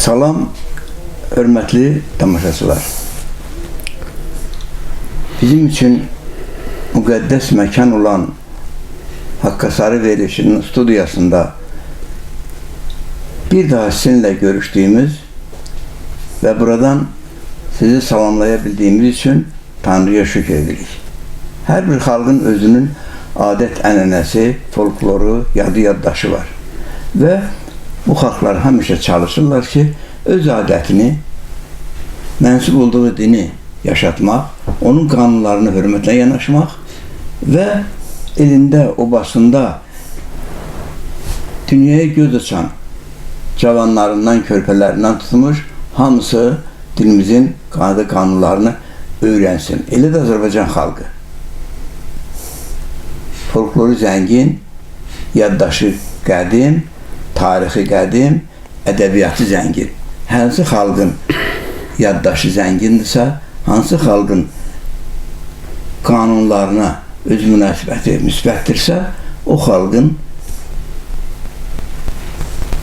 Salam, hörmətli tamaşaçılar. Bizim üçün müqəddəs məkan olan Haqqasarı verilişinin studiyasında bir daha sizinlə görüşdüyümüz və buradan sizi salamlaya bildiyimiz üçün Tanrıya şükür edirik. Hər bir xalqın özünün adət-ənənəsi, folkloru, yaddaşı var və bu xalqlar həmişə çalışırlar ki, öz adətini, mənsub olduğu dini yaşatmaq, onun qanunlarını hörmətlə yanaşmaq və elində, obasında dünyaya göz açan cavanlarından, körpələrindən tutmuş, hamısı dilimizin qanunlarını öyrənsin. Elə də Azərbaycan xalqı. Folkloru zəngin, yaddaşı qədim, tarixi qədim, ədəbiyyatı zəngin. Hansı xalqın yaddaşı zəngindirsə, hansı xalqın qanunlarına öz münasibəti müsbətdirsə, o xalqın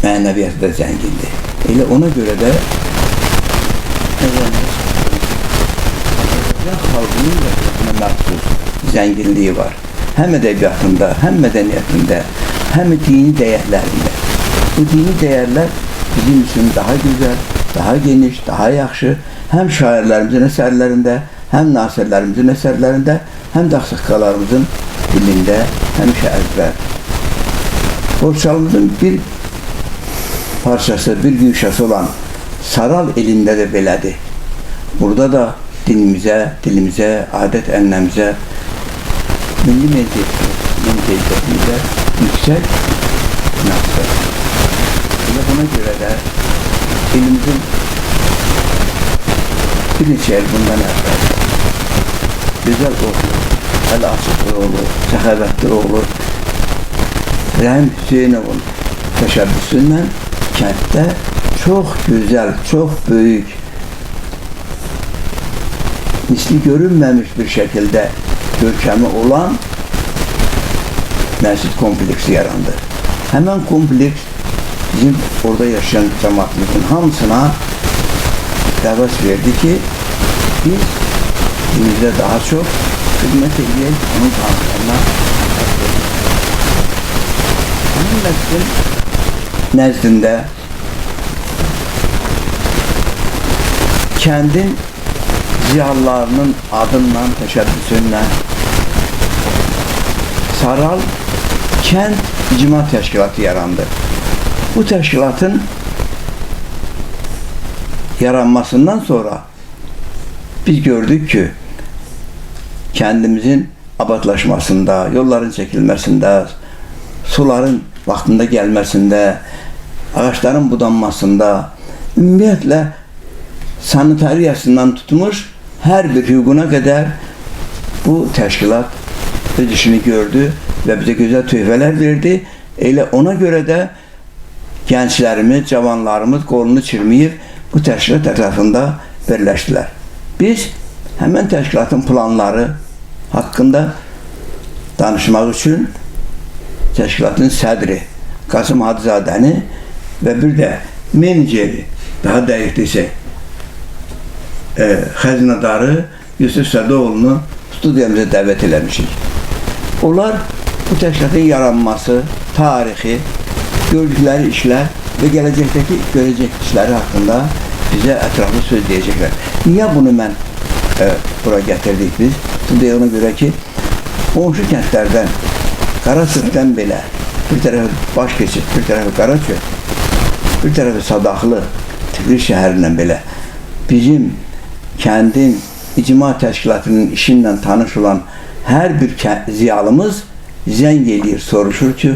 mənəviyyatı da zəngindir. Elə ona görə də Azərbaycan xalqının da özünə məxsus zənginliyi var. Həm ədəbiyyatında, həm mədəniyyətində, həm dini dəyərlərində. Bu dini dəyərlər bizim üçün daha gözəl, daha geniş, daha yaxşı, həm şairlərimizin əsərlərində, həm nasirlərimizin əsərlərində, həm də ağsaqqallarımızın dilində həmişə əzbər. Borçalımızın bir parçası, bir güşəsi olan Saral elində də belədir. Burada da dilimizə, adət-ənənəmizə, milli mentalitetimize yüksek münasebet. Ve buna göre de elimizin bir neçə il bundan əvvəl Gözəl oğlu, Əli Açıqlıoğlu, Səxavətliroğlu, Rəhim Hüseynovun təşəbbüsüyle kənddə çox gözəl, çox böyük, misli görünməmiş bir şəkildə görkəmi olan məscid kompleksi yarandı. Həmən kompleks bizim orada yaşayan cəmaatımızın hamısına dəvət verdi ki, biz dinimizə daha çox xidmət edək, onun qanunlarına həmin məscidin nəzdində kəndin ziyalılarının adından, təşəbbüsünlə Saral Kənd İcma Təşkilatı yarandı. Bu təşkilatın yaranmasından sonra biz gördük ki, kəndimizin abadlaşmasında, yolların çəkilməsində, suların vaxtında gəlməsində, ağaçların budanmasında, ümumiyyətlə sanitariyasından tutmuş hər bir hüququna qədər bu təşkilat öz işini gördü və bizə gözəl töhfələr verdi. Elə ona görə də gənclərimiz, cavanlarımız qolunu çirməyib bu təşkilat ətrafında birləşdilər. Biz həmən təşkilatın planları haqqında danışmaq üçün təşkilatın sədri Qasım Hacızadəni və bir də meneceri, daha dəqiq desək, xəzinədarı Yusuf Sədoğlu'nu studiyamıza dəvət eləmişik. Onlar bu təşkilatın yaranması, tarixi, gördükləri işlər və gələcəkdəki görəcək işləri haqqında bizə ətraflı söz deyəcəklər. Niyə bunu mən bura gətirdik biz? Studiyana görə ki, qonşu kəndlərdən, Qarasırtdan belə, bir tərəfi baş keçid, bir tərəfi Qaraköy, bir tərəfi Sadaxlı, Tiflis şəhərindən belə bizim kəndin icma təşkilatının işinlə tanış olan hər bir ziyalımız zəng eləyir, soruşur ki,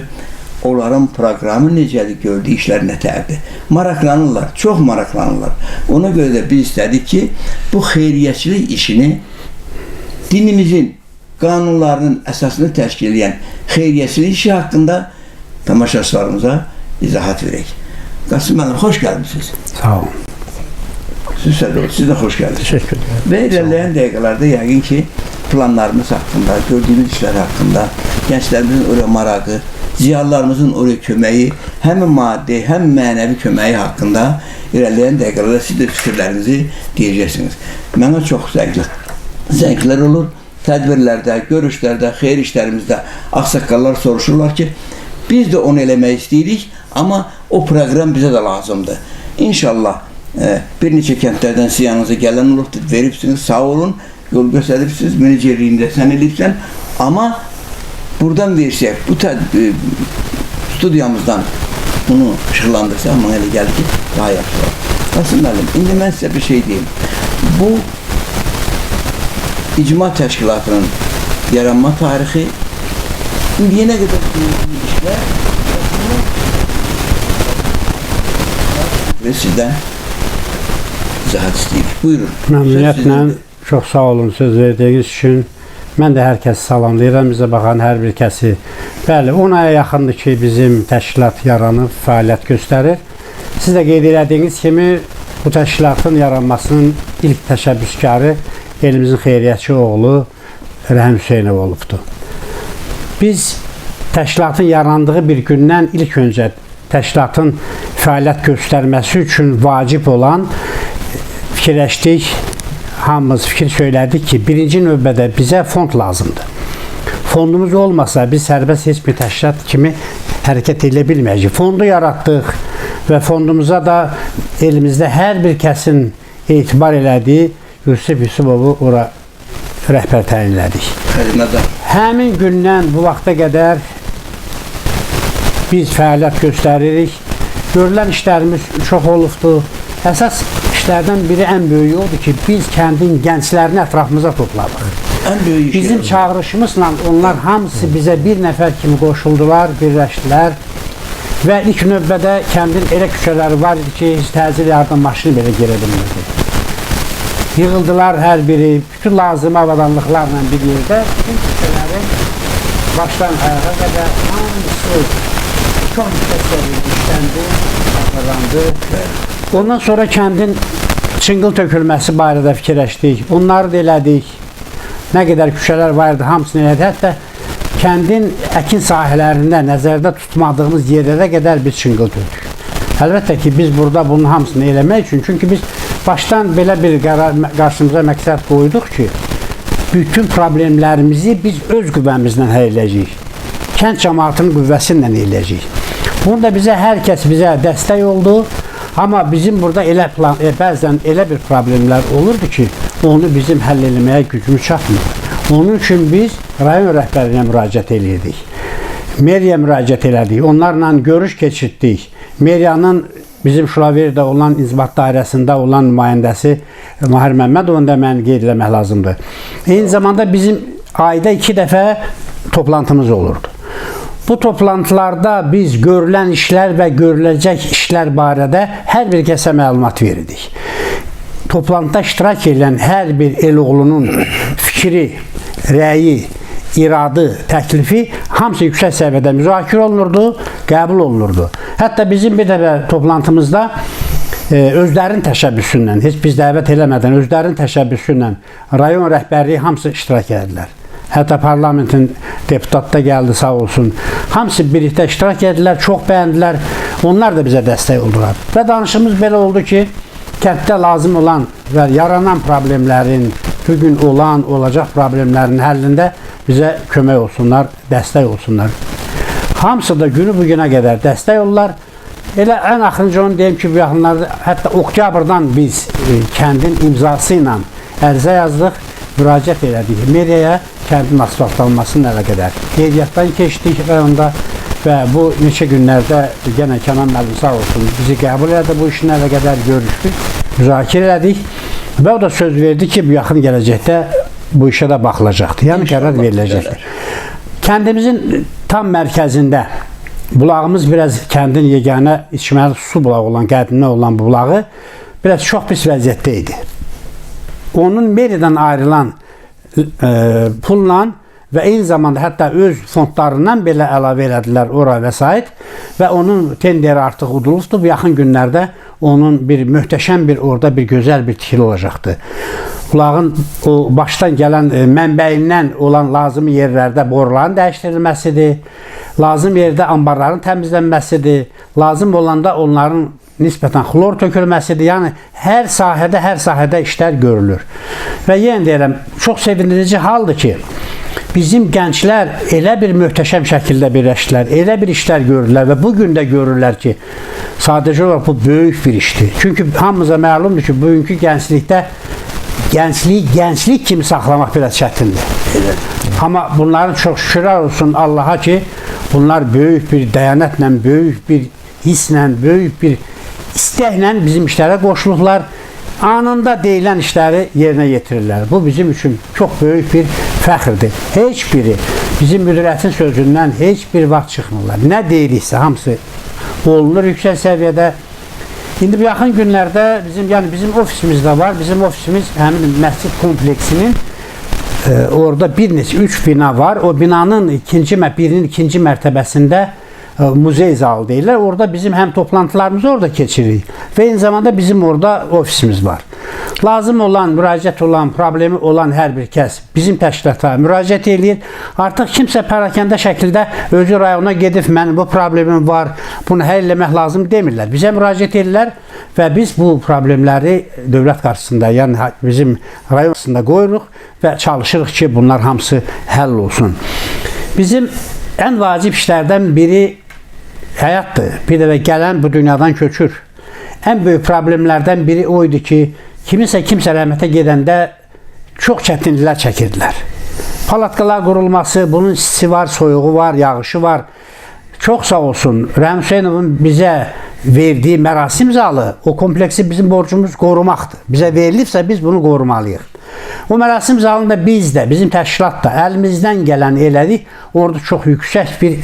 onların proqramı necədir, gördüyü işlər nətərdir. Maraqlanırlar, çox maraqlanırlar. Ona görə də biz istədik ki, bu xeyriyyəçilik işini dinimizin qanunlarının əsasını təşkil edən xeyriyyəçilik işi haqqında tamaşaçılarımıza izahat verək. Qasım müəllim, xoş gəlmişsiniz. Sağ olun. Siz də xoş gəldiniz. Teşekkür ederim. Və ilerleyen dəqiqələrdə yəqin ki, planlarımız haqqında, gördüyümüz işlər haqqında, gənclərimizin oraya marağı, ziyalılarımızın oraya köməyi, həm maddi, həm mənəvi köməyi haqqında ilerleyen dəqiqələrdə siz də fikirlərinizi deyəcəksiniz. Mənə çox zənglər olur. Tədbirlərdə, görüşlərdə, xeyir işlərimizdə ağsaqqallar soruşurlar ki, biz də onu eləmək istəyirik, amma o proqram bizə də lazımdır. İnşallah bir neçə kəndlərdən sizin yanınıza gələn olubdur, veribsiniz, sağ olun, yol göstəribsiniz, menacerliyində sən eləyibsən, amma buradan versək, bu studiyamızdan bunu işıqlandırsaq, mənə elə gəlir ki, daha yaxşı var. Qasım müəllim, indi mən sizə bir şey deyim. Bu İcma Təşkilatının yaranma tarixi, indiyənə qədər işlər və sizdən izahat istəyirik. Buyurun. Məmnuniyyətlə çox sağ olun söz verdiyiniz üçün. Mən də hər kəsi salamlayıram, bizə baxan hər bir kəsi. Bəli, 10 aya yaxındır ki, bizim təşkilat yaranıb, fəaliyyət göstərir. Siz də qeyd etdiyiniz kimi, bu təşkilatın yaranmasının ilk təşəbbüskarı elimizin xeyriyyətçi oğlu Rəhim Hüseynov olubdur. Biz təşkilatın yarandığı bir gündən ilk öncə təşkilatın fəaliyyət göstərməsi üçün vacib olan fikirləşdik, hamımız fikir söylədik ki, birinci növbədə bizə fond lazımdır. Fondumuz olmasa biz sərbəst heç bir təşkilat kimi hərəkət edə bilməyəcək. Fondu yaratdıq və fondumuza da elimizdə hər bir kəsin etibar elədiyi Yusuf Yusufovu ora rəhbər təyin elədik. Həmin gündən bu vaxta qədər biz fəaliyyət göstəririk. Görülən işlərimiz çox olubdur. Əsas işlərdən biri ən böyüyü odur ki, biz kəndin gənclərini ətrafımıza topladıq. Bizim çağırışımızla onlar hamısı bizə bir nəfər kimi qoşuldular, birləşdilər və ilk növbədə kəndin elə küçələri var idi ki, heç təcil yardım maşını belə girə bilmirdi. Yığıldılar hər biri, bütün lazım avadanlıqlarla bir yerdə, bütün küçələrin başdan ayağa qədər hamısı çox müstəsəli işləndi, hazırlandı. Ondan sonra kəndin çınqıl tökülməsi barədə fikirləşdik, onları da elədik. Nə qədər küçələr var idi, hamısını elədik. Hətta kəndin əkin sahələrində nəzərdə tutmadığımız yerlərə qədər bir çınqıl tökdük. Əlbəttə ki, biz burada bunun hamısını eləmək üçün, çünki biz başdan belə bir qarşımıza məqsəd qoyduq ki, bütün problemlərimizi biz öz qüvvəmizlə həll edəcəyik. Kənd cəmaatının qüvvəsi ilə eləyəcəyik. Bunu da bizə hər kəs bizə dəstək oldu. Amma bizim burada bəzən elə bir problemlər olurdu ki, onu bizim həll eləməyə gücümüz çatmır. Onun üçün biz rayon rəhbərinə müraciət edirdik. Meriyə müraciət elədik, onlarla görüş keçirdik. Meriyanın bizim Şuraverdə olan İnzibat dairəsində olan nümayəndəsi Mahir Məmmədovun da mən qeyd eləmək lazımdır. Eyni zamanda bizim ayda 2 dəfə toplantımız olurdu. Bu toplantılarda biz görülən işlər və görüləcək işlər barədə hər bir kəsə məlumat verirdik. Toplantıda iştirak edən hər bir el oğlunun fikri, rəyi, iradı, təklifi hamısı yüksək səviyyədə müzakirə olunurdu, qəbul olunurdu. Hətta bizim bir dəfə toplantımızda özlərinin təşəbbüsü ilə, heç biz dəvət eləmədən özlərinin təşəbbüsü ilə rayon rəhbərliyi hamısı iştirak edilər. Hətta parlamentin deputatı da gəldi, sağ olsun. Hamısı birlikdə iştirak edilər, çox bəyəndilər. Onlar da bizə dəstək oldular. Və danışımız belə oldu ki, kənddə lazım olan və yaranan problemlərin, bugün olan, olacaq problemlərin həllində bizə kömək olsunlar, dəstək olsunlar. Hamısı da günü bugünə qədər dəstək olurlar. Elə ən axırıncı onu deyim ki, bu yaxınlarda hətta oktyabrdan biz kəndin imzası ilə ərizə yazdıq, müraciət elədik meriyaya kəndin asfaltlanmasının əlaqədar. Qeydiyyatdan keçdik rayonda və bu neçə günlərdə yenə Kənan müəllim sağ olsun bizi qəbul elədi, bu işin əlaqədar görüşdük, müzakirə elədik və o da söz verdi ki, bu yaxın gələcəkdə bu işə də baxılacaqdır, yəni qərar veriləcəkdir. Kəndimizin tam mərkəzində bulağımız biraz kəndin yeganə içməli su bulağı olan, qədimdə olan bu bulağı biraz çox pis vəziyyətdə idi. Onun meridən ayrılan pulla və eyni zamanda hətta öz fondlarından belə əlavə elədilər ora vəsait və onun tenderi artıq udulubdur. Bu yaxın günlərdə onun bir möhtəşəm bir orada bir gözəl bir tikili olacaqdır. Bulağın o başdan gələn mənbəyindən olan lazımi yerlərdə boruların dəyişdirilməsidir. Lazım yerdə anbarların təmizlənməsidir. Lazım olanda onların nisbətən xlor tökülməsidir. Yəni hər sahədə işlər görülür. Və yenə deyirəm, çox sevindirici haldır ki, bizim gənclər elə bir möhtəşəm şəkildə birləşdilər, elə bir işlər görürlər və bugün də görürlər ki, sadəcə olaraq bu böyük bir işdir. Çünki hamımıza məlumdur ki, bugünkü gənclikdə gənclik kimi saxlamaq biraz çətindir. Amma bunların çox şükürlər olsun Allaha ki, bunlar böyük bir dəyanətlə, böyük bir hisslə, böyük bir istəklə bizim işlərə qoşulurlar. Anında deyilən işləri yerinə yetirirlər. Bu bizim üçün çox böyük bir fəxrdir. Heç biri bizim müdiriyyətin sözündən heç bir vaxt çıxmırlar. Nə deyiriksə hamısı olunur yüksək səviyyədə. İndi bu yaxın günlərdə bizim ofisimiz də var. Bizim ofisimiz həmin məscid kompleksinin orada bir neçə 3 bina var. O binanın birinin ikinci mərtəbəsində muzey zalı deyirlər. Orada bizim həm toplantılarımızı orada keçiririk və eyni zamanda bizim orada ofisimiz var. Lazım olan, müraciət olan, problemi olan hər bir kəs bizim təşkilata müraciət edir. Artıq kimsə pərakəndə şəkildə özü rayona gedib, mənim bu problemim var, bunu həll eləmək lazım demirlər. Bizə müraciət edirlər və biz bu problemləri dövlət qarşısında, yəni bizim rayon qarşısında qoyuruq və çalışırıq ki, bunlar hamısı həll olsun. Bizim ən vacib işlərdən biri həyatdır. Bir də gələn bu dünyadan köçür. Ən böyük problemlərdən biri o idi ki, kimsə rəhmətə gedəndə çox çətinliklər çəkirdilər. Palatkalar qurulması, bunun istisi var, soyuğu var, yağışı var. Çox sağ olsun, Rəhim Hüseynovun bizə verdiyi mərasim zalı, o kompleksi bizim borcumuz qorumaqdır. Bizə verilibsə biz bunu qorumalıyıq. O mərasim zalında biz də, bizim təşkilat da əlimizdən gələn elədik, orada çox yüksək bir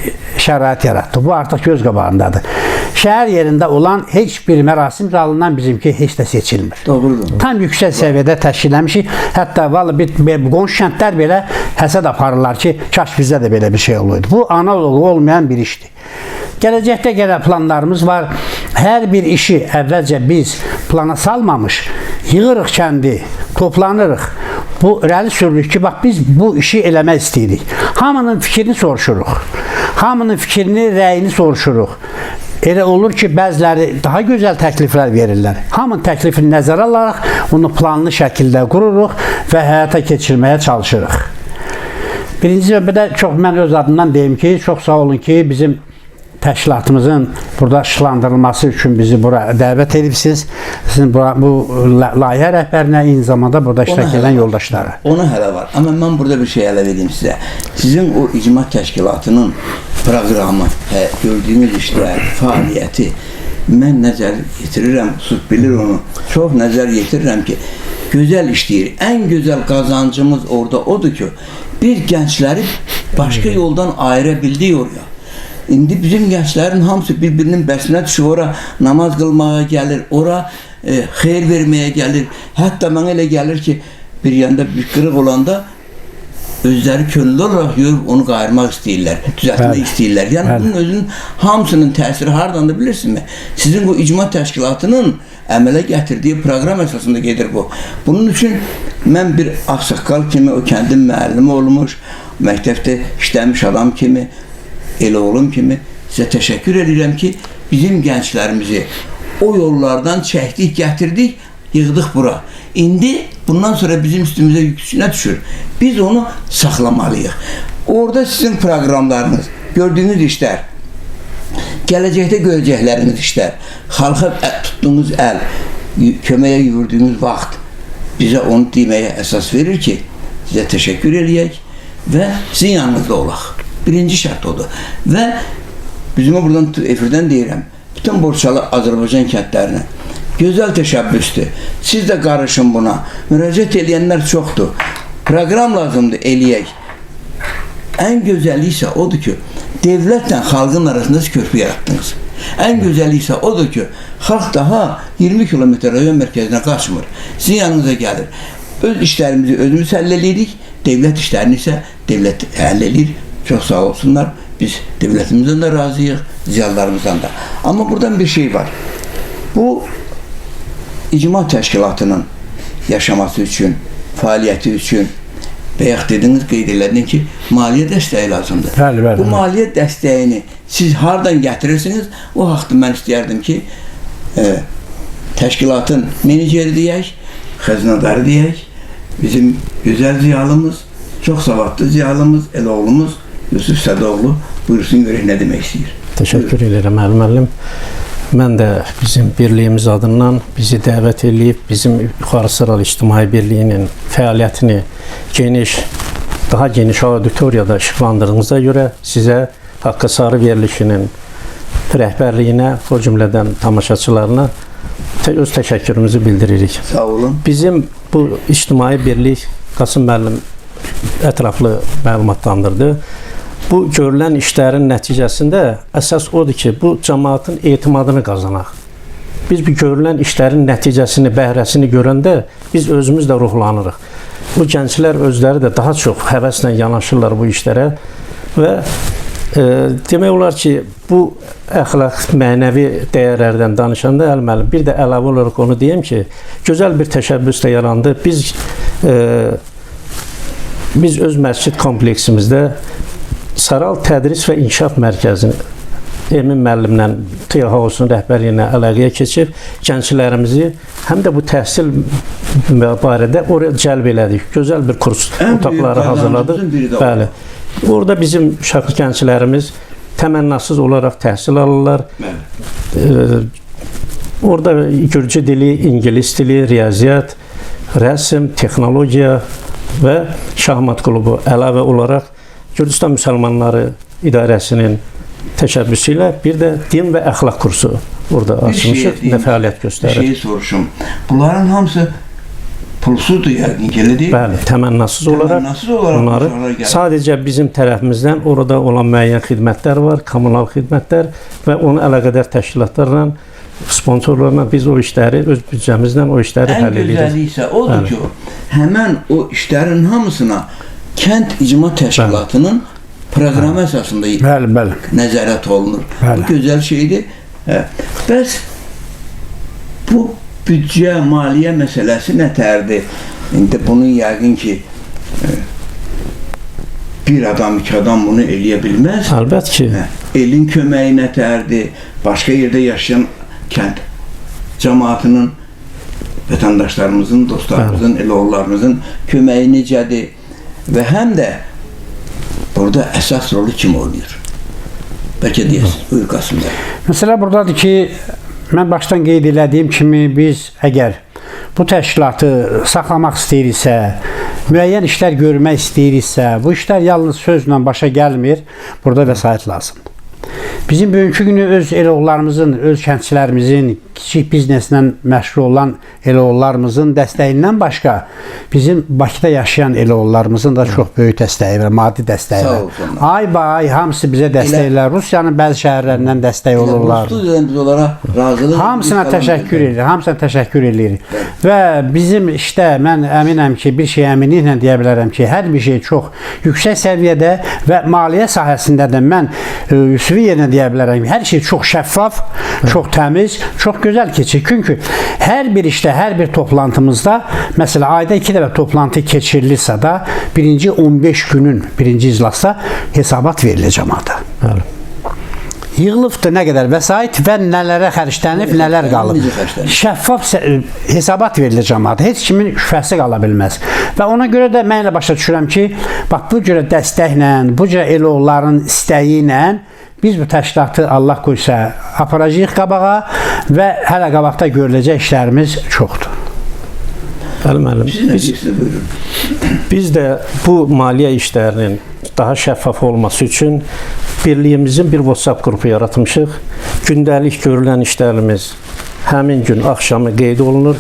şərait yaratdı. Bu artıq göz qabağındadır. Şəhər yerində olan heç bir mərasim zalından bizimki heç də seçilmir. Doğrudur. Tam yüksək səviyyədə təşkilləmişik. Hətta qonşu kəndlər belə həsəd aparırlar ki, kaş bizdə də belə bir şey oluydu. Bu analogu olmayan bir işdir. Gələcəkdə gələn planlarımız var. Hər bir işi əvvəlcə biz plana salmamış, yığırıq kəndi, toplanırıq. Bu irəli sürürük ki, bax biz bu işi eləmək istəyirik. Hamının fikrini soruşuruq. Hamının fikrini, rəyini soruşuruq. Elə olur ki, bəziləri daha gözəl təkliflər verirlər. Hamının təklifini nəzərə alaraq, onu planlı şəkildə qururuq və həyata keçirməyə çalışırıq. Birinci növbədə mən öz adımdan deyim ki, çox sağ olun ki, bizim təşkilatımızın burada işlandırılması üçün bizi bura dəvət edibsiniz. Sizin bu layihə rəhbərinə, eyni zamanda burada iştirak edən yoldaşlara. Ona hələ var. Amma mən burada bir şey əlavə edeyim sizə. Sizin o icma təşkilatının proqramı, gördüyünüz işlər, fəaliyyəti mən nəzər yetirirəm, Sut bilir onu. Çox nəzər yetirirəm ki, gözəl işləyir. Ən gözəl qazancımız orada odur ki, bir gəncləri başqa yoldan ayıra bildik oraya. İndi bizim gənclərin hamısı bir-birinin bəsinə düşür, ora namaz qılmağa gəlir, ora xeyir verməyə gəlir. Hətta mənə elə gəlir ki, bir yanda bir qırıq olanda özləri könüllü olaraq yürüb onu qayırmaq istəyirlər, düzəltmək istəyirlər. Yəni bunun özünün hamısının təsiri hardandır bilirsinizmi? Sizin bu icma təşkilatının əmələ gətirdiyi proqram əsasında gedir bu. Bunun üçün mən bir ağsaqqal kimi, o kəndin müəllimi olmuş, məktəbdə işləmiş adam kimi, elə oğlum kimi sizə təşəkkür edirəm ki, bizim gənclərimizi o yollardan çəkdik, gətirdik, yığdıq bura. İndi bundan sonra bizim üstümüzə yükünə düşür. Biz onu saxlamalıyıq. Orada sizin proqramlarınız, gördüyünüz işlər, gələcəkdə görəcəkləriniz işlər, xalqa tutduğunuz əl, köməyə yürüdüyünüz vaxt bizə onu deməyə əsas verir ki, sizə təşəkkür eləyək və sizin yanınızda olaq. Birinci şərt odur. Və bizim buradan efirdən deyirəm, bütün Borçalı Azərbaycan kəndlərinə gözəl təşəbbüsdür. Siz də qarışın buna. Müraciət edənlər çoxdur. Proqram lazımdır, eləyək. Ən gözəli isə odur ki, devlətlə xalqın arasında köprü yaratdınız. Ən gözəli isə odur ki, xalq daha 20 kilometr rayon mərkəzinə qaçmır. Sizin yanınıza gəlir. Öz işlərimizi özümüz həll edirik Devlet işlerini ise devlet halledilir. Çok sağ olsunlar. Biz devletimizden de razıyız, ziyalarımızdan da. Ama buradan bir şey var. Bu icma teşkilatının yaşaması için, faaliyeti için veya dediniz, qeyd elədin ki, maliyyə dəstəyi lazımdır. Bəli. Bu maliyyə dəstəyini siz hardan gətirirsiniz? O haqda mən istəyərdim ki, təşkilatın meneceri deyək, xəzinədarı deyək, bizim gözəl ziyalımız, çox savadlı ziyalımız, Eloğlumuz Yusuf Sədoğlu buyursun görək nə demək istəyir. Təşəkkür edirəm müəllim. Mən də bizim birliyimiz adından bizi dəvət edib, bizim Yuxarı Sıralı İctimai Birliyinin fəaliyyətini daha geniş auditoriyada işıqlandırdığınıza görə sizə Haqqı Sarı verilişinin rəhbərliyinə, o cümlədən tamaşaçılarına öz təşəkkürümüzü bildiririk. Sağ olun. Bizim bu İctimai Birlik Qasım müəllim ətraflı məlumatlandırdı. Bu görülən işlərin nəticəsində əsas odur ki, bu cəmaatın etimadını qazanaq. Biz bu görülən işlərin nəticəsini, bəhrəsini görəndə biz özümüz də ruhlanırıq. Bu gənclər özləri də daha çox həvəslə yanaşırlar bu işlərə və demək olar ki, bu əxlaq, mənəvi dəyərlərdən danışanda müəllim, bir də əlavə olaraq onu deyim ki, gözəl bir təşəbbüs də yarandı. Biz öz məscid kompleksimizdə Saral Tədris və İnkişaf Mərkəzini Emin müəllimlə, TİA Hausun rəhbərliyinə əlaqəyə keçib, gənclərimizi həm də bu təhsil barədə oraya cəlb elədik. Gözəl bir kurs otaqları hazırladıq. Bəli. Orada bizim uşaq gənclərimiz təmənnasız olaraq təhsil alırlar. Orada Gürcü dili, İngilis dili, riyaziyyat, rəsm, texnologiya və şahmat klubu əlavə olaraq Gürcüstan Müsəlmanları İdarəsinin təşəbbüsü ilə bir də din və əxlaq kursu orada açmışıq və fəaliyyət göstərir. Bir şey soruşum. Bunların hamısı pulsuzdur yəqin ki, elə deyil? Bəli, təmənnasız olaraq bunları sadəcə bizim tərəfimizdən orada olan müəyyən xidmətlər var, kommunal xidmətlər və onun əlaqədar təşkilatlarla, sponsorlarla biz o işləri, öz büdcəmizlə o işləri həll edirik. Ən gözəli isə odur ki, həmən o işlərin hamısına Kənd İcma Təşkilatının proqramı əsasında nəzarət olunur. Bu gözəl şeydir. Bəs bu büdcə, maliyyə məsələsi nətərdir? İndi bunun yəqin ki, bir adam, iki adam bunu eləyə bilməz. Əlbət ki. Elin köməyi nətərdir? Başqa yerdə yaşayan kənd cəmaatının, vətəndaşlarımızın, dostlarımızın, Eloğullarımızın köməyi necədir? Və həm də burada əsas rolu kim oynayır? Bəlkə deyəsiniz, buyur Qasım bəy. Məsələ buradadır ki, mən başdan qeyd elədiyim kimi biz əgər bu təşkilatı saxlamaq istəyiriksə, müəyyən işlər görmək istəyiriksə, bu işlər yalnız sözlə başa gəlmir, burada vəsait lazımdır. Bizim bugünkü günü öz Eloğullarımızın, öz kəndçilərimizin, kiçik bizneslə məşğul olan Eloğullarımızın dəstəyindən başqa bizim Bakıda yaşayan Eloğullarımızın da çox böyük dəstəyi var, maddi dəstəyi var. Ay hamısı bizə dəstəklər. Rusiyanın bəzi şəhərlərindən dəstək olurlar. Biz onlara razılıq. Hamısına təşəkkür edirik. Və bizim işdə mən əminəm ki, bir şey əminliklə deyə bilərəm ki, hər bir şey çox yüksək səviyyədə və maliyyə sahəsində də mən Yusufi yerine deyə bilərəm ki, hər şey çox şəffaf, çox təmiz, çox gözəl keçir. Çünki hər bir işdə, hər bir toplantımızda, məsələn, ayda 2 dəfə toplantı keçirilirsə də, birinci 15 günün birinci iclasda hesabat verilir cəmaata. Yığılıbdır nə qədər vəsait və nələrə xərclənib, nələr qalıb. Şəffaf hesabat verilir cəmaata. Heç kimin şübhəsi qala bilməz. Və ona görə də mən elə başa düşürəm ki, bax bu cürə dəstəklə, bu cürə Eloğulların istəyi ilə biz bu təşkilatı Allah qoysa aparacağıq qabağa və hələ qabaqda görüləcək işlərimiz çoxdur. Biz də bu maliyyə işlərinin daha şəffaf olması üçün birliyimizin bir WhatsApp qrupu yaratmışıq. Gündəlik görülən işlərimiz həmin gün axşamı qeyd olunur.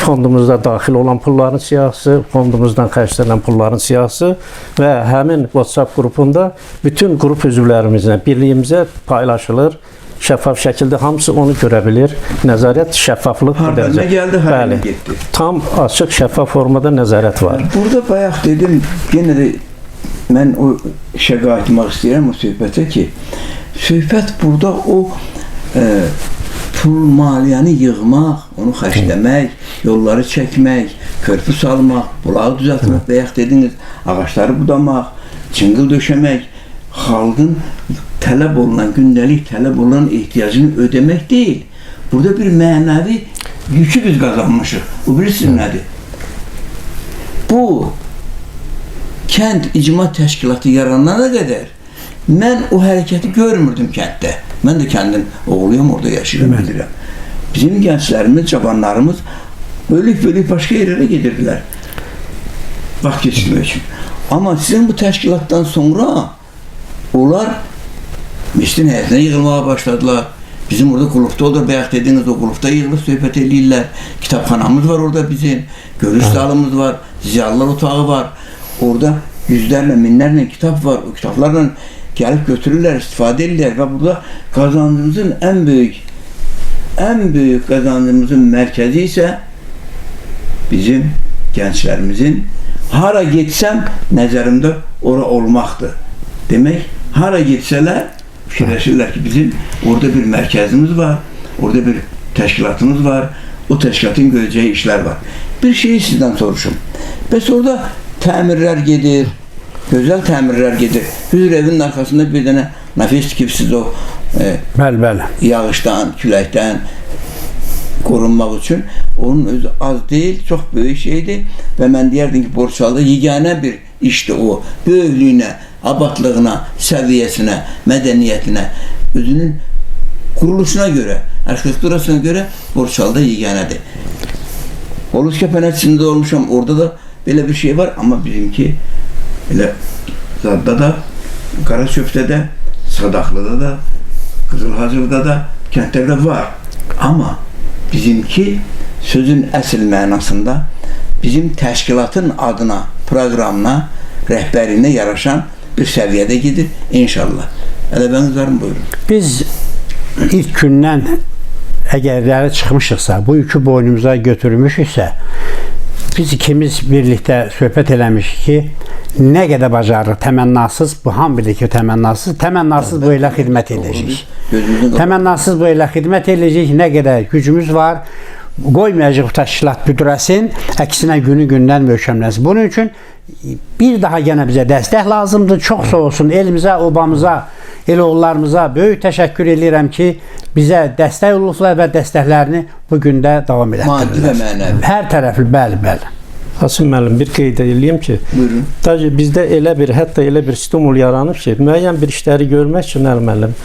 Fondumuzda daxil olan pulların siyahısı, fondumuzdan xərclənən pulların siyahısı və həmin WhatsApp qrupunda bütün qrup üzvlərimizlə, birliyimizə paylaşılır şəffaf şəkildə hamısı onu görə bilir. Nəzarət, şəffaflıq bu Hardan dərəcə. nə gəldi, hardan Bəli. getdi. Tam açıq, şəffaf formada nəzarət var. Burada bayaq dedim, yenə də mən o işə qayıtmaq istəyirəm o söhbətə ki, söhbət burada o pul maliyyəni yığmaq, onu xərcləmək, yolları çəkmək, körpü salmaq, bulağı düzəltmək, bayaq dediniz, ağacları budamaq, çınqıl döşəmək, xalqın tələb olunan, gündəlik tələb olunan ehtiyacını ödəmək deyil. Burada bir mənəvi yükü biz qazanmışıq. O bilirsiniz nədir? Bu kənd icma təşkilatı yaranana qədər mən o hərəkəti görmürdüm kənddə. Mən də kəndin oğluyam, orada yaşayıram, bilirəm. Bizim gənclərimiz, cavanlarımız bölük-bölük başqa yerlərə gedirdilər. Vaxt keçirmək üçün. Amma sizin bu təşkilatdan sonra onlar məscidin həyətinə yığılmağa başladılar. Bizim orada qulufda olur, bayaq dediniz, o qulufda yığılıb söhbət edirlər. Kitabxanamız var orada bizim, görüş zalımız var, ziyalılar otağı var. Orada yüzlərlə, minlərlə kitab var. O kitablarla gəlib götürürlər, istifadə edirlər və burada qazancımızın ən böyük qazancımızın mərkəzi isə bizim gənclərimizin hara getsəm nəzərimdə ora olmaqdır. Demək, hara getsələr fikirləşirlər ki, bizim orada bir mərkəzimiz var, orada bir təşkilatımız var, o təşkilatın görəcəyi işlər var. Bir şeyi sizdən soruşum. Bəs orada təmirlər gedir, gözəl təmirlər gedir. Hüzür evinin arxasında bir dənə nəfis tikib siz o Bəli. yağışdan, küləkdən qorunmaq üçün. Onun özü az deyil, çox böyük şeydir və mən deyərdim ki, Borçalıda yeganə bir işdir o. Böyüklüyünə, abadlığına, səviyyəsinə, mədəniyyətinə, özünün quruluşuna görə, arxitekturasına görə Borçalıda yeganədir. Oluz Kəpənəkçisində olmuşam, orada da belə bir şey var, amma bizimki elə Zadda da, Qaraçöpdə də, Sadaxlıda da, Qızılhacırda da, kəndlərdə var. Amma bizimki sözün əsl mənasında bizim təşkilatın adına, proqramına, rəhbərinə yaraşan bir səviyyədə gedir, inşallah. Ələbənizlərim buyurun. Biz ilk gündən əgərləri çıxmışıqsa, bu yükü boynumuza götürmüşüksə, biz ikimiz birlikdə söhbət eləmişik ki, nə qədər bacarırıq, təmənnasız, bu ham bilir ki, təmənnasız bu ilə xidmət edəcəyik. Təmənnasız bu ilə xidmət edəcəyik, nə qədər gücümüz var, qoymayacaq bu təşkilat büdrəsin, əksinə günü-gündən möhkəmlənsin. Bunun üçün bir daha yenə bizə dəstək lazımdır. Çox sağ olsun elimizə, obamıza, el oğullarımıza böyük təşəkkür edirəm ki, bizə dəstək olublar və dəstəklərini bu gündə davam elətdirirlər. Maddi və mənəvi. Hər tərəfli, bəli. Qasım müəllim, bir qeyd edeyim ki, bizdə hətta elə bir stimul yaranıb ki, müəyyən bir işləri görmək üçün müəllim,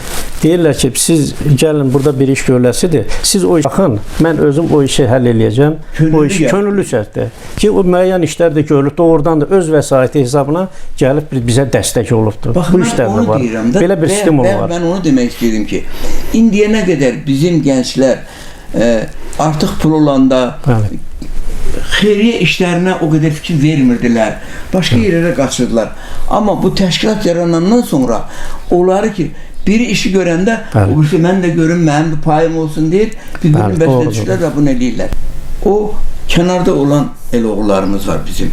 deyirlər ki, siz gəlin burada bir iş görüləsidir, siz o baxın, mən özüm o işi həll eləyəcəm, o iş könüllü şərtdə ki, o müəyyən işlər də görülübdür, oradan da öz vəsaiti hesabına gəlib bizə dəstək olubdur. Bu işlər də var. Belə bir stimul var. Mən onu demək istəyirəm ki, indiyə nə qədər bizim gənclər artıq pul olanda xeyriyyə işlərinə o qədər fikir vermirdilər. Başqa yerlərə qaçırdılar. Amma bu təşkilat yaranandan sonra onları ki, biri işi görəndə o birisi mən də görüm, mənim bir payım olsun deyir, bir-birinin bəslə düşürlər və bunu eləyirlər. O kənarda olan el oğullarımız var bizim.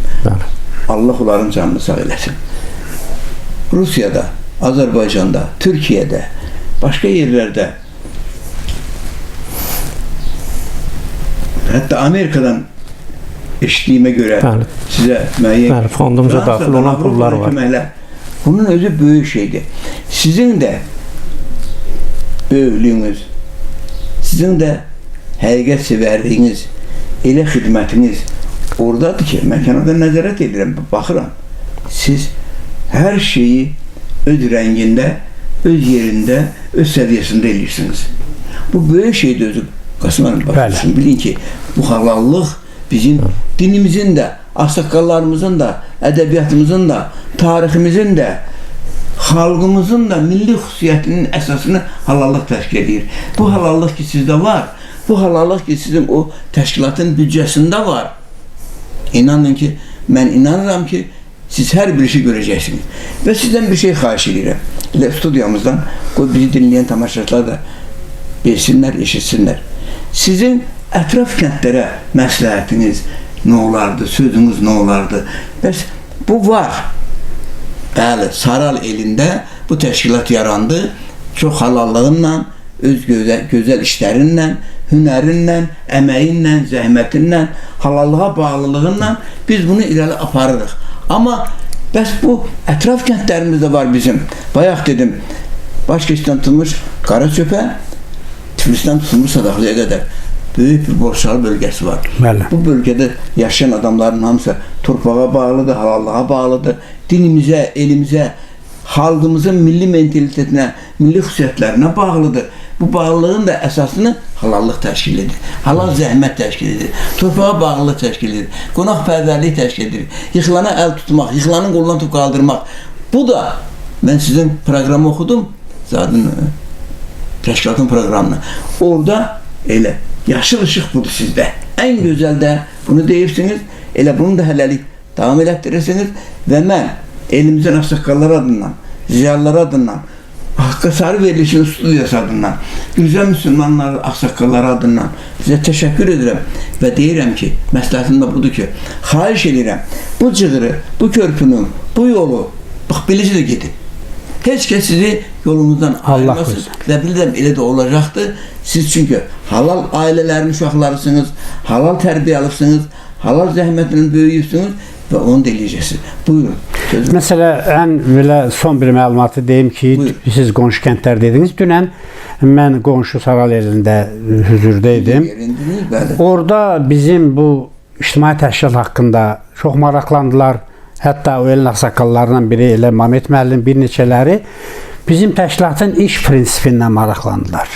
Allah onların canını sağ eləsin. Rusiyada, Azərbaycanda, Türkiyədə, başqa yerlərdə, hətta Amerikadan eşitdiyimə görə sizə müəyyən fondumuza daxil olan pullar var. Bunun özü böyük şeydir. Sizin də böyüklüyünüz, sizin də həqiqət sevərliyiniz, elə xidmətiniz oradadır ki, mən kənardan nəzarət edirəm, baxıram. Siz hər şeyi öz rəngində, öz yerində, öz səviyyəsində edirsiniz. Bu böyük şeydir özü. Qasım hanım, baxın, bilin ki, bu halallıq bizim dinimizin də, ağsaqqallarımızın da, ədəbiyyatımızın da, tariximizin də, xalqımızın da milli xüsusiyyətinin əsasını halallıq təşkil edir. Bu halallıq ki sizdə var, bu halallıq ki sizin o təşkilatın büdcəsində var. İnanın ki, mən inanıram ki, siz hər bir işi görəcəksiniz. Və sizdən bir şey xahiş edirəm. Elə studiyamızdan, bizi dinləyən tamaşaçılar da bilsinlər, eşitsinlər. Sizin ətraf kəndlərə məsləhətiniz nə olardı, sözünüz nə olardı? Bəs bu var. Bəli, Saral elində bu təşkilat yarandı. Çox halallığınla, öz gözəl işlərinlə, hünərinlə, əməyinlə, zəhmətinlə, halallığa bağlılığınla biz bunu irəli aparırıq. Amma bəs bu ətraf kəndlərimizdə var bizim. Bayaq dedim, Başkeçdən tutulmuş Qaraçöpə, Tiflisdən tutulmuş Sadaxlıya qədər böyük bir Borçalı bölgəsi var. Bəli. Bu bölgədə yaşayan adamların hamısı torpağa bağlıdır, halallığa bağlıdır. Dinimizə, elimizə, xalqımızın milli mentalitetinə, milli xüsusiyyətlərinə bağlıdır. Bu bağlılığın da əsasını halallıq təşkil edir. Halal zəhmət təşkil edir. Torpağa bağlılıq təşkil edir. Qonaqpərvərlik təşkil edir. Yıxılana əl tutmaq, yıxılanın qolundan tutub qaldırmaq. Bu da, mən sizin proqramı oxudum, zaten təşkilatın proqramını. Orada elə yaşıl ışıq budur sizdə. Ən gözəl də bunu deyirsiniz, elə bunu da hələlik davam elətdirirsiniz və mən elimizin ağsaqqalları adından, ziyalıları adından, Haqqqa Sarı verilişinin studiyası adından, Güzel Müslümanlar ağsaqqalları adından sizə təşəkkür edirəm və deyirəm ki, məsləhətim də budur ki, xahiş edirəm, bu cığırı, bu körpünün, bu yolu, bax, beləcə də gedin. Heç kəs sizi yolunuzdan ayırmasın və bilirəm, elə də olacaqdır. Siz çünki halal ailələrin uşaqlarısınız, halal tərbiyəlısınız, halal zəhmətinin böyüyüsünüz və onu da eləyəcəksiniz. Buyurun. Məsələ, ən belə son bir məlumatı deyim ki, siz qonşu kəndlər dediniz. Dünən mən qonşu Saral elində hüzurda idim. Orada bizim bu ictimai təşkilat haqqında çox maraqlandılar. Hətta o elin ağsaqqallarından biri elə Mamet müəllim, bir neçələri bizim təşkilatın iş prinsipindən maraqlandılar.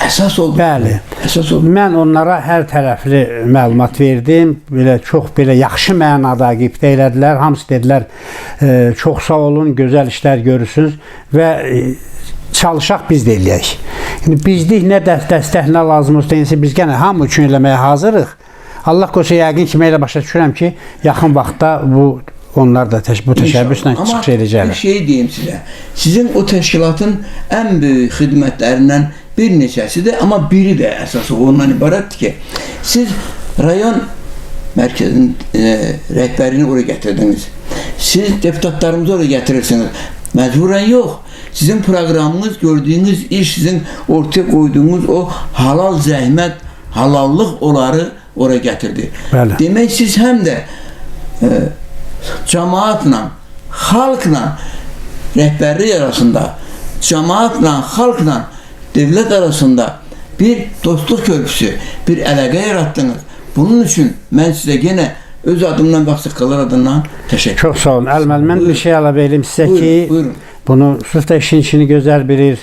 Əsas oldu. Bəli. Əsas oldu. Mən onlara hər tərəfli məlumat verdim. Belə çox belə yaxşı mənada qibtə elədilər. Hamısı dedilər, çox sağ olun, gözəl işlər görürsünüz və çalışaq biz də eləyək. Bizlik nə dəstək, nə lazımdır, biz yenə hamı üçün eləməyə hazırıq. Allah qoysa, yəqin ki, elə başa düşürəm ki, yaxın vaxtda onlar da bu təşəbbüslə çıxış edəcəklər. Amma bir şey deyim sizə, sizin o təşkilatın ən böyük xidmətlərindən bir neçəsidir, amma biri də əsası ondan ibarətdir ki, siz rayon mərkəzinin rəhbərini oraya gətirdiniz. Siz deputatlarımızı oraya gətirirsiniz. Məcburən yox. Sizin proqramınız, gördüyünüz iş, sizin ortaya qoyduğunuz o halal zəhmət, halallıq onları oraya gətirdi. Bəli. Demək, siz həm də cəmaatla, xalqla, rəhbərlik arasında, cəmaatla, xalqla, devlət arasında bir dostluq körpüsü, bir əlaqə yaratdınız. Bunun üçün mən sizə yenə öz adımdan və ağsaqqallar adından təşəkkür ederim. Çox sağ olun. Mən bir şey əlavə edeyim sizə ki, buyurun. Bunu sırf da işini gözəl bilir.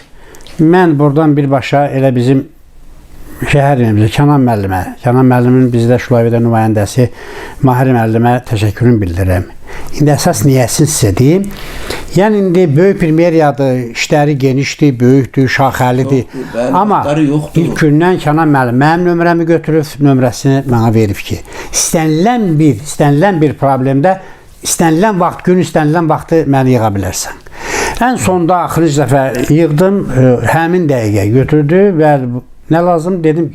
Mən buradan birbaşa elə bizim şəhər yerimizə, Kənan müəllimin bizdə Şulavidə nümayəndəsi Mahir müəllimə təşəkkürümü bildirirəm. İndi əsas niyəsini sizə deyim. Yəni, indi böyük bir meriyadır, işləri genişdir, böyükdür, şaxəlidir. Amma ilk gündən Kənan müəllim mənim nömrəmi götürüb, nömrəsini mənə verib ki, istənilən bir problemdə, istənilən vaxt, gün istənilən vaxtı məni yığa bilərsən. Ən sonda axırıncı dəfə yığdım, həmin dəqiqə götürdü və nə lazım dedim,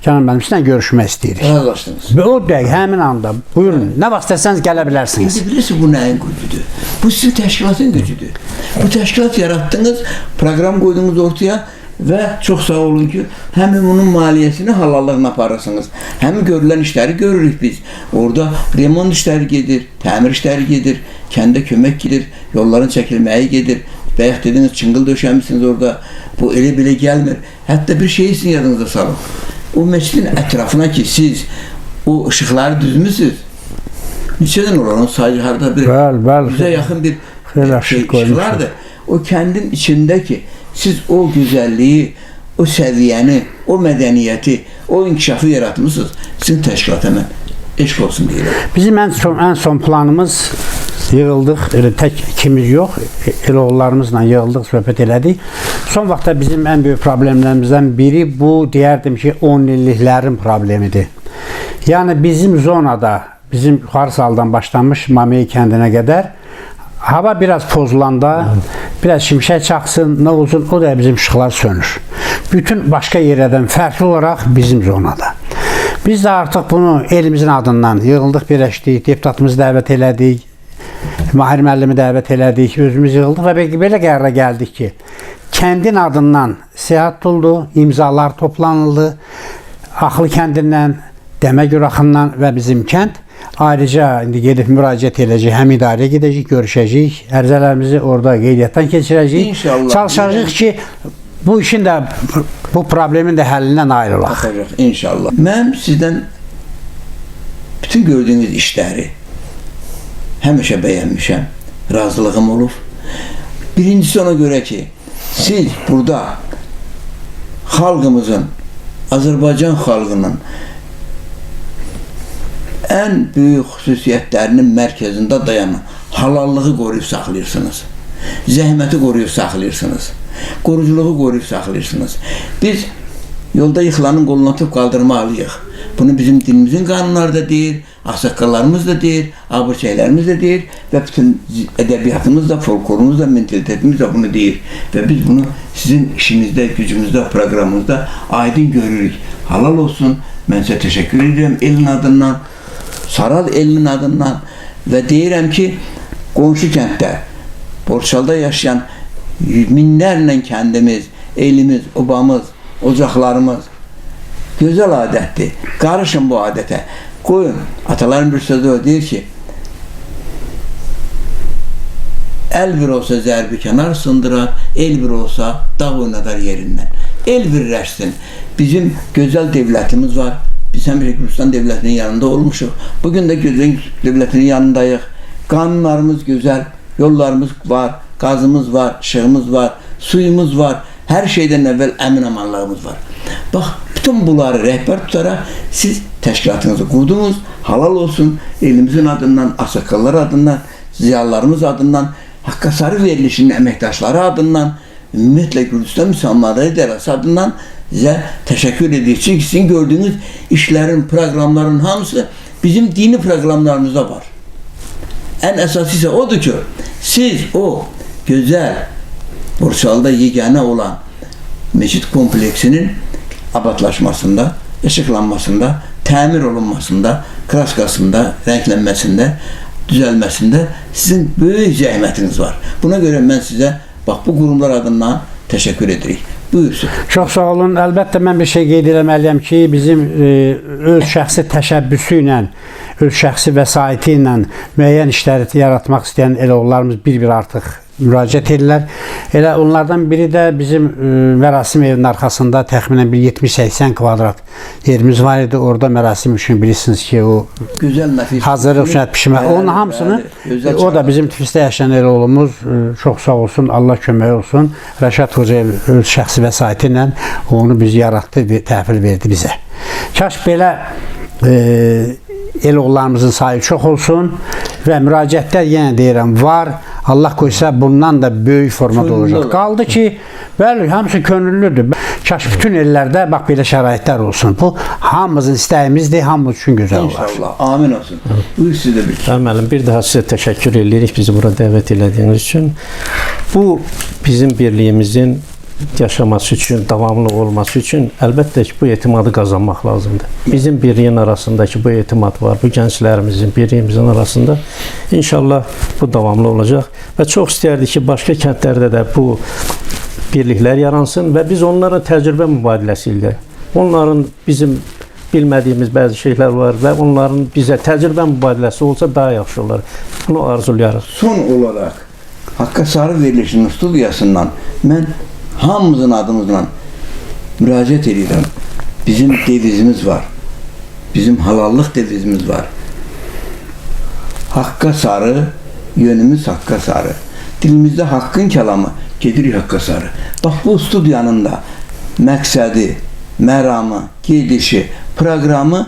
Kənan müəllim, sizlə görüşmək istəyirik. Razılaşdınız. O dəqiqə, həmin anda, buyurun, nə vaxt istəsəniz gələ bilərsiniz. İndi bilirsiniz, bu nəyin gücüdür? Bu sizin təşkilatın gücüdür. Bu təşkilat yarattınız, proqram qoydunuz ortaya və çox sağ olun ki, həmin bunun maliyyəsini halallığına aparırsınız. Həmin görülən işləri görürük biz. Orada remont işləri gedir, təmir işləri gedir, kəndə kömək gedir, yolların çəkilməyi gedir. Bayaq dediniz, çıngıl döşəmişsiniz orada. Bu elə-belə gəlmir. Hətta bir şeyi sizin yadınıza salın. O məscidin ətrafına ki, siz o ışıqları düzmüsünüz. Neçədən olur? Onun sayıcı harada bir yüzə yaxın bir ışıqlardır. O kəndin içindəki siz o gözəlliyi, o səviyyəni, o mədəniyyəti, o inkişafı yaratmışsınız. Sizin təşkilat həmən eşq olsun deyirəm. Bizim ən son planımız yığıldıq, elə tək ikimiz yox, elə oğullarımızla yığıldıq, söhbət elədik. Son vaxtda bizim ən böyük problemlərimizdən biri bu, deyərdim ki, 10 illiklərin problemidir. Yəni bizim zonada, bizim yuxarı saldan başlanmış Mamey kəndinə qədər hava biraz pozulanda, biraz şimşək çaxsın, nə olsun, o da bizim işıqlar sönür. bütün başqa yerlərdən fərqli olaraq bizim zonada. Biz də artıq bunu elimizin adından yığıldıq, birləşdik, deputatımızı dəvət elədik, Mahir müəllimi dəvət elədik, özümüz yığıldıq və belə qərara gəldik ki, kəndin adından siyahət tutuldu, imzalar toplanıldı, Axlı kəndindən, Dəmə-Güraxından və bizim kənd. Ayrıca indi gedib müraciət edəcək, həm idarəyə gedəcək, görüşəcək, ərizələrimizi orada qeydiyyatdan keçirəcək. İnşallah. Çalışacağıq ki, bu işin də, bu problemin də həllinə nail olaq. İnşallah. Mən sizdən bütün gördüyünüz işləri həmişə bəyənmişəm, razılığım olub. Birincisi ona görə ki, siz burada xalqımızın, Azərbaycan xalqının ən böyük xüsusiyyətlərinin mərkəzində dayanan halallığı qoruyub saxlayırsınız. Zəhməti qoruyub saxlayırsınız. Qoruculuğu qoruyub saxlayırsınız. Biz yolda yıxılanın qolunu tutub qaldırmalıyıq. Bunu bizim dilimizin qanunları da deyir, ağsaqqallarımız da deyir, abırçəklərimiz də deyir və bütün ədəbiyyatımız da, folklorumuz da, mentalitetimiz da bunu deyir. Və biz bunu sizin işinizdə, gücümüzdə, proqramımızda aydın görürük. Halal olsun. Mən sizə təşəkkür edirəm elin adından, Saral elinin adından və deyirəm ki, qonşu kənddə, Borçalda yaşayan minlərlə kəndimiz, elimiz, obamız, ocaqlarımız gözəl adətdir. Qarışın bu adətə. Qoyun. Ataların bir sözü o deyir ki, el bir olsa zərbi kənar sındırar, el bir olsa dağ oynadar yerindən. El birləşsin. Bizim gözəl devlətimiz var. Biz həmişə Gürcistan devlətinin yanında olmuşuq. Bugün də gözəl devlətinin yanındayıq. Qanunlarımız gözəl, yollarımız var, qazımız var, işığımız var, suyumuz var. Hər şeydən əvvəl əmin-amanlığımız var. Bax, bütün bunları rəhbər tutaraq siz təşkilatınızı qurdunuz, halal olsun, elimizin adından, ağsaqqallar adından, ziyalılarımız adından, Haqqasarı verilişinin əməkdaşları adından, ümumiyyətlə Gürcistan müsəlmanları idarəsi adından sizə təşəkkür edirik. Çünki sizin gördüyünüz işlərin, proqramların hamısı bizim dini proqramlarımızda var. Ən əsası isə odur ki, siz o gözəl Borçalıda yeganə olan meçid kompleksinin abadlaşmasında, işıqlanmasında, təmir olunmasında, kraskasında, rənglənməsində, düzəlməsində sizin böyük zəhmətiniz var. Buna görə mən sizə bax bu qurumlar adından təşəkkür edirik. Buyursun. Çox sağ olun. Əlbəttə mən bir şey qeyd eləməliyəm ki, bizim öz şəxsi təşəbbüsü ilə, öz şəxsi vəsaiti ilə müəyyən işləri yaratmaq istəyən elə onlarımız bir-bir artıq müraciət edirlər. Elə onlardan biri də bizim mərasim evinin arxasında təxminən bir 70-80 kvadrat yerimiz var idi. Orada mərasim üçün bilirsiniz ki, o gözəl nəfis hazırlıq üçün pişirmə. Onun hamısını o da bizim Tiflisdə yaşayan elə oğlumuz çox sağ olsun, Allah kömək olsun. Rəşad Hocayev öz şəxsi vəsaiti ilə onu biz yaratdı, təhvil verdi bizə. Kaş belə el oğullarımızın sayı çox olsun və müraciətlər yenə deyirəm var. Allah qoysa bundan da böyük formada olacaq. Qaldı ki, bəli, hamısı könüllüdür. Kaş bütün ellərdə bax belə şəraitlər olsun. Bu hamımızın istəyimizdir, hamımız üçün gözəl olar. İnşallah. Amin olsun. Buyur sizə bir. Müəllim, bir daha sizə təşəkkür edirik bizi bura dəvət elədiyiniz üçün. Bu bizim birliyimizin yaşaması üçün, davamlı olması üçün əlbəttə ki, bu etimadı qazanmaq lazımdır. Bizim birliyin arasındakı bu etimad var, bu gənclərimizin, birliyimizin arasında inşallah bu davamlı olacaq və çox istərdik ki, başqa kəndlərdə də bu birliklər yaransın və biz onların təcrübə mübadiləsi ilə, onların bizim bilmədiyimiz bəzi şeylər var və onların bizə təcrübə mübadiləsi olsa daha yaxşı olar. Bunu arzulayarıq. Son olaraq Haqqasarı verilişinin studiyasından mən hamımızın adımızla müraciət edirəm. Bizim devizimiz var. Bizim halallıq devizimiz var. Haqqa sarı, yönümüz haqqa sarı. Dilimizdə haqqın kəlamı, gedirik haqqa sarı. Bax, bu studiyanın da məqsədi, məramı, gedişi, proqramı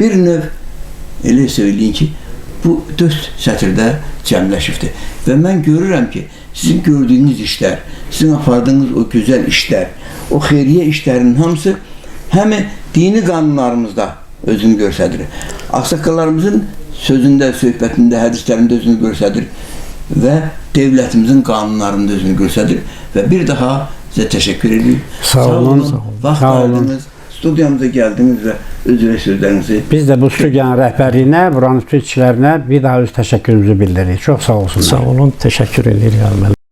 bir növ elə söyləyin ki, bu 4 sətirdə cəmləşibdir. Və mən görürəm ki, sizin gördüyünüz işlər, sizin apardığınız o gözəl işlər, o xeyriyyə işlərinin hamısı həm dini qanunlarımızda özünü göstərir. Ağsaqqallarımızın sözündə, söhbətində, hədislərində özünü göstərir və devlətimizin qanunlarında özünü göstərir və bir daha Sizə təşəkkür edirik. Sağ olun. Vaxt Sağ olun. ayırdınız. Studiyamıza gəldiniz və özünə sözlərinizi Biz də bu studiyanın rəhbərliyinə, buranın işçilərinə bir daha öz təşəkkürümüzü bildiririk. Çox sağ olsunlar. Sağ olun, təşəkkür edirik müəllim.